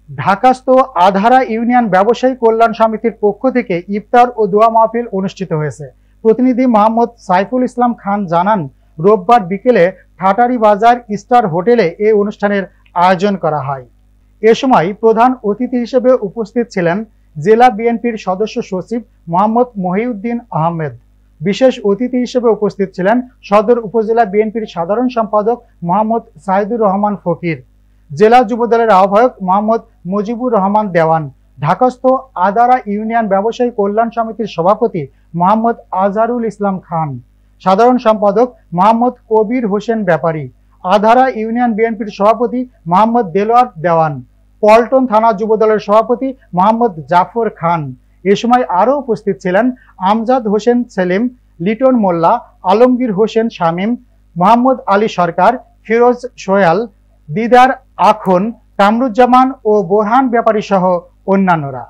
ঢাকাস্থ Adhara union ব্যবসায়ী কল্যাণ সমিতির পক্ষ থেকে ইফতার ও দোয়া মাহফিল অনুষ্ঠিত হয়েছে। প্রতিনিধি মোহাম্মদ সাইফুল ইসলাম খান জানান, রোববার বিকেলে ঠাটারি বাজার স্টার হোটেলে এই অনুষ্ঠানের আয়োজন করা হয়। এ সময় প্রধান অতিথি হিসেবে উপস্থিত ছিলেন জেলা বিএনপির সদস্য সচিব মোহাম্মদ মহিউদ্দিন আহমেদ। বিশেষ অতিথি হিসেবে উপস্থিত ছিলেন সদর উপজেলা বিএনপির সাধারণ সম্পাদক মোহাম্মদ সাইদুর রহমান ফকির, জেলা যুবদলের আহ্বায়ক মোহাম্মদ মুজিবুর রহমান দেওয়ান, ঢাকাস্থ আদারা ইউনিয়ন ব্যবসায়ী কল্যাণ সমিতির সভাপতি মোহাম্মদ আজহারুল ইসলাম খান, সাধারণ সম্পাদক মোহাম্মদ কবির হোসেন ব্যাপারী, আধারা ইউনিয়ন বিএনপির সভাপতি মোহাম্মদ দেলোয়ার দেওয়ান, পল্টন থানা যুবদলের সভাপতি মোহাম্মদ জাফর খান। এ সময় আরও উপস্থিত ছিলেন আমজাদ হোসেন সেলিম, লিটন মোল্লা, আলমগীর হোসেন শামীম, মোহাম্মদ আলী সরকার, ফিরোজ সোহেল, দিদার আখন, কামরুজ্জামান ও বোরহান ব্যাপারী সহ অন্যান্যরা।